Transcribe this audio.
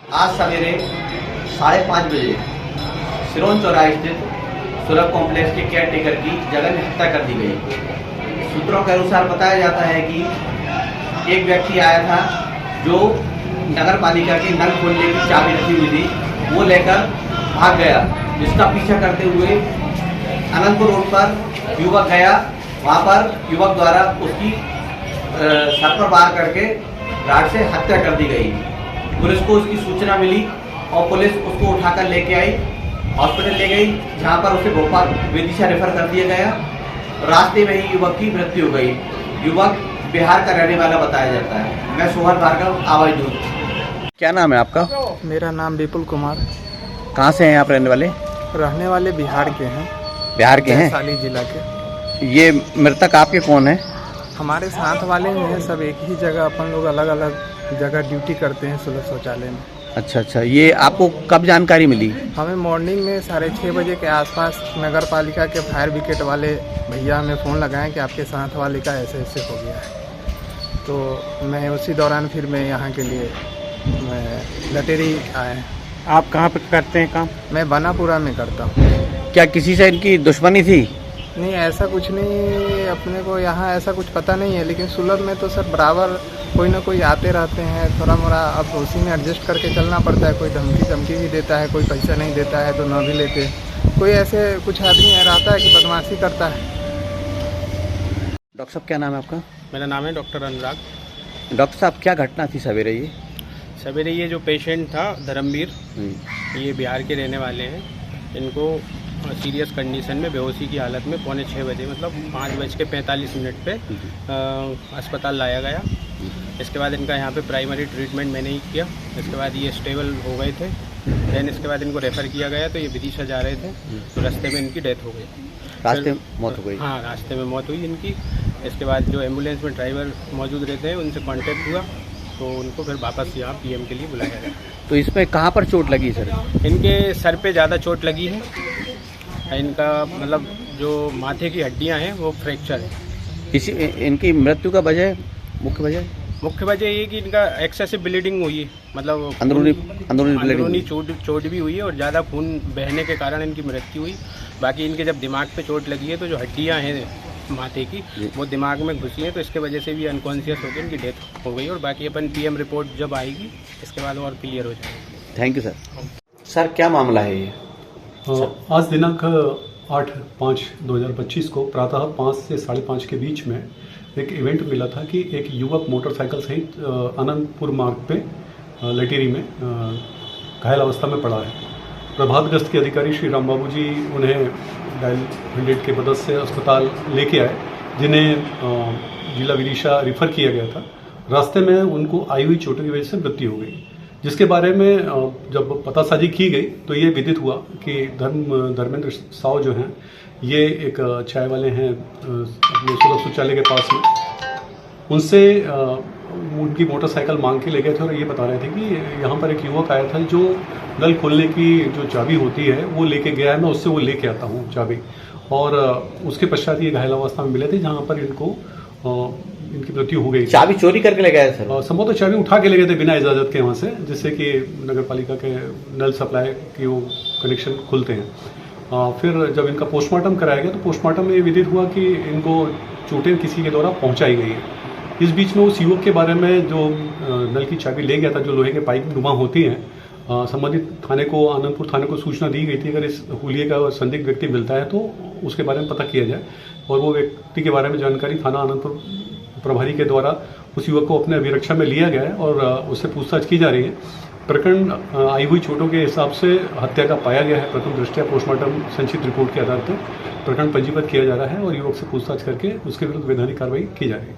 आज सवेरे 5:30 बजे सिरोन चौराहे स्थित सुरभ कॉम्प्लेक्स के केयर टेकर की जघन्य हत्या कर दी गई। सूत्रों के अनुसार बताया जाता है कि एक व्यक्ति आया था जो नगर पालिका के नल खोलने की चाबी रखी हुई थी, वो लेकर भाग गया। जिसका पीछा करते हुए अनंतपुर रोड पर युवक गया। वहाँ पर युवक द्वारा उसकी सर पर वार करके राड से हत्या कर दी गई। पुलिस को उसकी सूचना मिली और पुलिस उसको उठाकर लेके आई, हॉस्पिटल ले गई, जहां पर उसे भोपाल विदिशा रेफर कर दिया गया। रास्ते में ही युवक की मृत्यु हो गई। युवक बिहार का रहने वाला बताया जाता है। मैं सोहन भार्गव, आवाज न्यूज। क्या नाम है आपका? मेरा नाम विपुल कुमार। कहाँ से हैं आप रहने वाले? रहने वाले बिहार के हैं। बिहार के हैं? वैशाली जिला के। ये मृतक आपके कौन है? हमारे साथ वाले हैं सब एक ही जगह, अपन लोग अलग अलग जगह ड्यूटी करते हैं सुलभ शौचालय में। अच्छा अच्छा, ये आपको कब जानकारी मिली? हमें मॉर्निंग में 6:30 बजे के आसपास नगर पालिका के फायर ब्रिगेड वाले भैया हमें फ़ोन लगाएं कि आपके साथ वाले का ऐसे ऐसे हो गया है। तो मैं उसी दौरान फिर मैं यहाँ के लिए लटेरी आए। आप कहाँ पे करते हैं काम? मैं बनापुरा में करता हूँ। क्या किसी से इनकी दुश्मनी थी? नहीं, ऐसा कुछ नहीं, अपने को यहाँ ऐसा कुछ पता नहीं है, लेकिन सुलभ में तो सर बराबर कोई ना कोई आते रहते हैं। थोड़ा मोड़ा अब उसी में एडजस्ट करके चलना पड़ता है। कोई धमकी भी देता है, कोई पैसा नहीं देता है तो न भी लेते। कोई ऐसे कुछ आदमी रहता है कि बदमाशी करता है। डॉक्टर साहब, क्या नाम है आपका? मेरा नाम है डॉक्टर अनुराग। डॉक्टर साहब, क्या घटना थी सवेरे? ये जो पेशेंट था धर्मवीर, ये बिहार के रहने वाले हैं। इनको सीरियस कंडीशन में बेहोशी की हालत में 5:45 बजे मतलब 5:45 पे अस्पताल लाया गया। इसके बाद इनका यहाँ पे प्राइमरी ट्रीटमेंट मैंने ही किया। इसके बाद ये स्टेबल हो गए थे। देन इसके बाद इनको रेफ़र किया गया, तो ये विदिशा जा रहे थे तो रास्ते में इनकी डेथ हो गई। रास्ते में मौत हो गई? हाँ, रास्ते में मौत हुई इनकी। इसके बाद जो एम्बुलेंस में ड्राइवर मौजूद रहते हैं उनसे कॉन्टेक्ट हुआ, तो उनको फिर वापस यहाँ पीएम के लिए बुलाया गया। तो इसमें कहाँ पर चोट लगी सर? इनके सर पे ज़्यादा चोट लगी है। इनका मतलब जो माथे की हड्डियां हैं वो फ्रैक्चर है। इसी इनकी मृत्यु का मुख्य वजह ये कि इनका एक्सेसिव ब्लीडिंग हुई है, मतलब अंदरूनी चोट भी हुई है और ज़्यादा खून बहने के कारण इनकी मृत्यु हुई। बाकी इनके जब दिमाग पे चोट लगी है तो जो हड्डियां हैं माथे की वो दिमाग में घुसी हैं, तो इसके वजह से भी अनकॉन्शियस होकर इनकी डेथ हो गई। और बाकी अपन पीएम रिपोर्ट जब आएगी इसके बाद और क्लियर हो जाएगी। Thank you sir. सर, क्या मामला है ये? आज दिनांक 8/5/2025 को प्रातः 5 से 5:30 के बीच में एक इवेंट मिला था कि एक युवक मोटरसाइकिल सहित अनंतपुर मार्ग पे लटेरी में घायल अवस्था में पड़ा है। प्रभात गश्त के अधिकारी श्री राम बाबू जी उन्हें डायल 100 के मदद से अस्पताल लेके आए, जिन्हें जिला विदिशा रेफर किया गया था। रास्ते में उनको आई हुई चोटों की वजह से मृत्यु हो गई, जिसके बारे में जब पतासाजी की गई तो ये विदित हुआ कि धर्मेंद्र साव जो हैं ये एक चाय वाले हैं अपने सुलभ शौचालय के पास में। उनसे उनकी मोटरसाइकिल मांग के ले गए थे और ये बता रहे थे कि यहाँ पर एक युवक आया था जो नल खोलने की जो चाबी होती है वो लेके गया है, मैं उससे वो लेके आता हूँ चाबी। और उसके पश्चात ये घायल अवस्था में मिले थे, जहाँ पर इनकी मृत्यु हो गई। चाबी चोरी करके ले गए सर? संभवतः चाबी उठा के ले गए थे बिना इजाजत के वहाँ से, जिससे कि नगर पालिका के नल सप्लाई की वो कनेक्शन खुलते हैं। फिर जब इनका पोस्टमार्टम कराया गया तो पोस्टमार्टम में ये विदित हुआ कि इनको चोटें किसी के द्वारा पहुँचाई गई हैं। इस बीच में उस युवक के बारे में जो नल की चाबी ले गया था, जो लोहे के पाइप नुमा होती हैं, संबंधित थाने को, आनंदपुर थाने को सूचना दी गई थी अगर इस हुलिये का संदिग्ध व्यक्ति मिलता है तो उसके बारे में पता किया जाए। और वो व्यक्ति के बारे में जानकारी थाना आनंदपुर प्रभारी के द्वारा उस युवक को अपने अभिरक्षा में लिया गया है और उससे पूछताछ की जा रही है। प्रकरण आई हुई चोटों के हिसाब से हत्या का पाया गया है। प्रथम दृष्टया पोस्टमार्टम संक्षिप्त रिपोर्ट के आधार पर प्रकरण पंजीबद्ध किया जा रहा है और युवक से पूछताछ करके उसके विरुद्ध वैधानिक कार्रवाई की जा रही है।